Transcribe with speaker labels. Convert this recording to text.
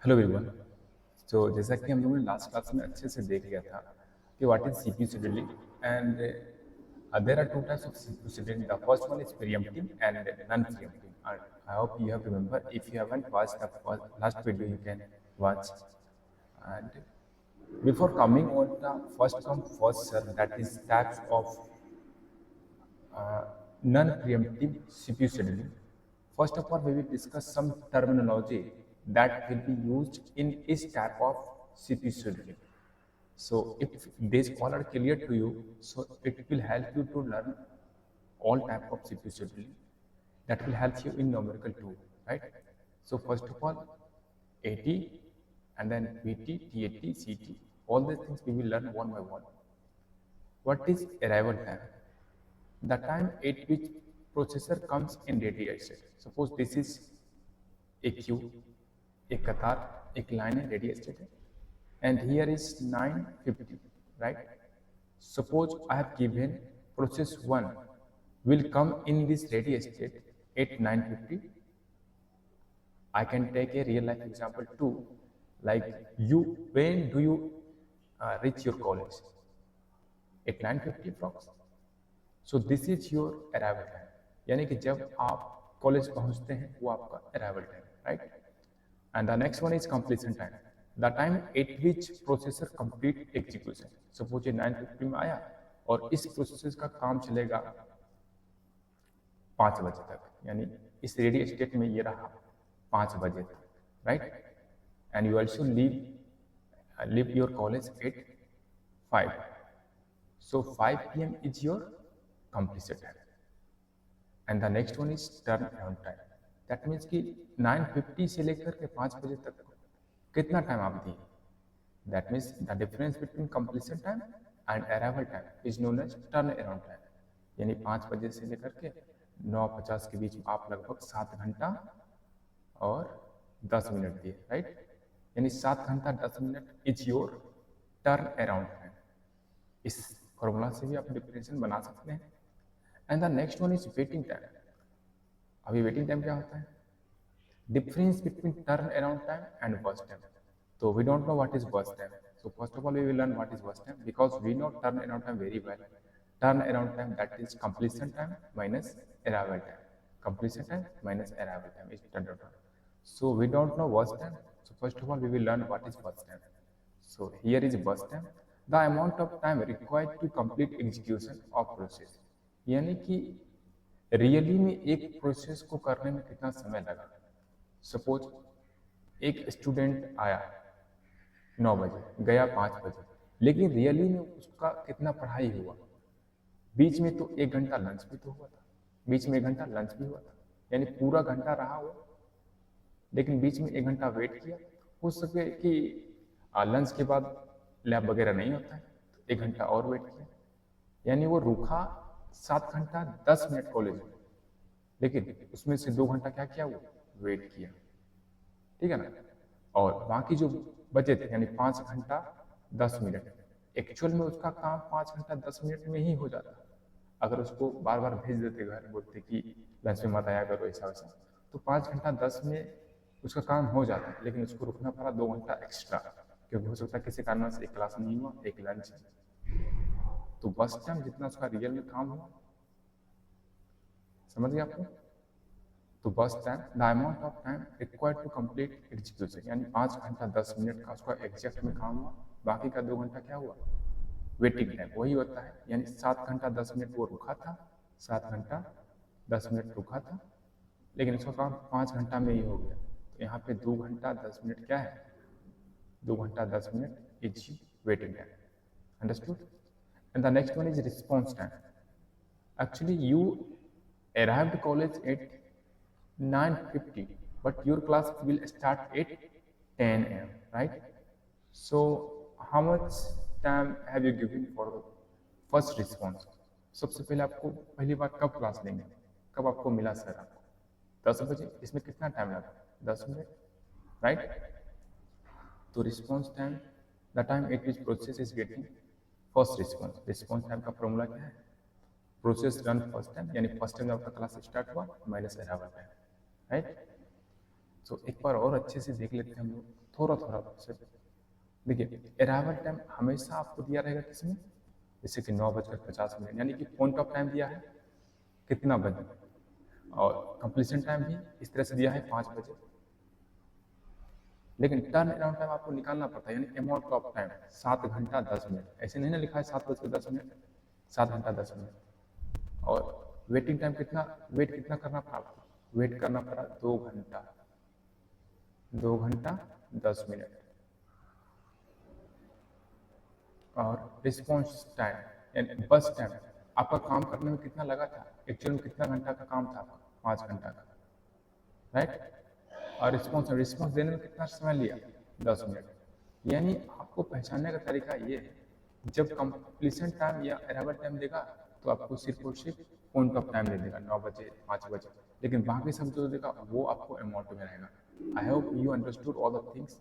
Speaker 1: Hello everyone. तो जैसा कि हम लोगों ने लास्ट क्लास में अच्छे से देख लिया था कि what is CPU scheduling and there are two types of CPU scheduling. The first one is preemptive and non preemptive. I hope you have remember. If you haven't watched the last video, you can watch. And before coming on the first come first serve, that is types of non-preemptive CPU scheduling. First of all, we will discuss some terminology that will be used in each type of CPU scheduling. So if these all are clear to you, so it will help you to learn all type of CPU scheduling. That will help you in numerical too, right? So first of all, AT and then VT, TAT, CT, all these things we will learn one by one. What is arrival time? The time at which processor comes in ready state. Suppose this is a queue, a qatar, एक line है ready state है, and here is 950, right? Suppose I have given process 1 will come in this ready state at 950. I can take a real life example too, like you, when do you reach your college? At 950 approx. So this is your arrival time, यानी कि जब आप college पहुंचते हैं वो आपका arrival time, right? And the next one is completion time, the time eight which processor complete execution. Suppose ये 950 में आया और इस प्रोसेसर का काम चलेगा 5 बजे तक, यानी इस रेडी स्टेट में ये रहा 5 बजे तक, right? And you also leave your college eight 5. So 5 p.m. is your completion time. And the next one is turnaround time. That means कि 9:50 से लेकर के 5 बजे तक कितना टाइम आप दिए. That means the difference between completion time and arrival time is known as turnaround time. यानी 5 बजे से लेकर के 9:50 के बीच में आप लगभग 7 घंटा और 10 मिनट दिए, राइट? यानी 7 घंटा 10 minute is your turn around time. इस फॉर्मूला से भी आप डिफरेंशियल बना सकते हैं. And the next one is waiting time. अभी वेटिंग टाइम क्या होता है? Difference between turn around time and burst time. तो we don't know what is burst time. So first of all we will learn what is burst time because we know turn around time very well. Turn around time that is completion time minus arrival time. Completion time minus arrival time is turn around time. So we don't know burst time. So first of all we will learn what is burst time. So here is burst time. The amount of time required to complete execution of process. यानी कि really में एक process को करने में कितना समय लगा. सपोज एक स्टूडेंट आया 9 बजे, गया 5 बजे, लेकिन रियली में उसका कितना पढ़ाई हुआ. बीच में तो 1 घंटा लंच भी तो हुआ था, बीच में 1 घंटा लंच भी हुआ था, यानी पूरा घंटा रहा हुआ, लेकिन बीच में 1 घंटा वेट किया. हो सके कि लंच के बाद लैब वगैरह नहीं होता है तो 1 घंटा और वेट किया, यानी वो रुका 7 घंटा 10 मिनट कॉलेज में, लेकिन उसमें से 2 घंटा क्या किया, वो वेट किया. ठीक है ना? और बाकी जो बचे थे यानी 5 घंटा 10 मिनट, एक्चुअल में उसका काम 5 घंटा 10 मिनट में ही हो जाता. अगर उसको बार बार भेज देते घर, बोलते कि लंच में मत आया करो ऐसा वैसा, तो 5 घंटा 10 में उसका काम हो जाता है. लेकिन उसको रुकना पड़ा 2 घंटा एक्स्ट्रा, क्योंकि हो सकता है किसी कारण से एक क्लास नहीं हुआ, एक लंच. तो बस टाइम जितना उसका रियल में काम हुआ, समझ गए आपको? तो बस time the amount of time required to complete execution, यानी 5 घंटा 10 मिनट का उसका एग्जैक्ट में काम हुआ. बाकी का 2 घंटा क्या हुआ, वेटिंग टाइम वही होता है. यानी 7 घंटा 10 मिनट वो रुका था, 7 घंटा 10 मिनट रुका था, लेकिन उसका काम 5 घंटा में ही हो गया. तो यहाँ पे 2 घंटा 10 मिनट क्या है, 2 घंटा 10 minute is waiting time. Understood? And the next one is response time. Actually you arrived college at 9:50, but your class will start at 10 a.m., right? So how much time have you given for the first response? सबसे पहले आपको पहली बार कब class लेंगे, कब आपको मिला sir आपको 10 बजे, इसमें कितना टाइम लगा, 10 मिनट, राइट? तो response time the time eight which process is getting first response. Response time का फॉर्मूला क्या है, प्रोसेस रन फर्स्ट टाइम, यानी फर्स्ट टाइम आपका क्लास स्टार्ट हुआ माइनस अराइवल टाइम, राइट? सो एक बार और अच्छे से देख लेते हैं हम लोग, थोड़ा थोड़ा से। देखिए, अराइवल टाइम हमेशा आपको दिया रहेगा किसमें, जैसे कि 9:50, यानी कि पॉइंट ऑफ टाइम दिया है कितना बजे, और कंप्लीशन टाइम भी इस तरह से दिया है 5 बजे। लेकिन टर्न अराउंड टाइम आपको निकालना पड़ता है, यानी अमाउंट ऑफ टाइम 7 घंटा 10 मिनट, ऐसे नहीं ना लिखा है 7:10, 7 घंटा 10 मिनट। और वेटिंग टाइम कितना, वेट कितना करना पड़ा आपको, वेट करना पड़ा 2 घंटा, 2 घंटा 10 मिनट। और रिस्पॉन्स टाइम यानी बस टाइम, आपका काम करने में कितना लगा था, एक्चुअल में कितना घंटा का काम था आपका, 5 घंटा का, राइट। और रिस्पॉन्स देने में कितना समय लिया, 10 मिनट। यानी आपको पहचानने का तरीका ये है, जब कंप्लीशन टाइम या अराइवल टाइम देगा तो आपको सिर्फ और सिर्फ पॉइंट ऑफ टाइम दे देगा 9 बजे 5 बजे, लेकिन बाकी सब जो देगा वो आपको अमाउंट में रहेगा। I hope you understood all the things.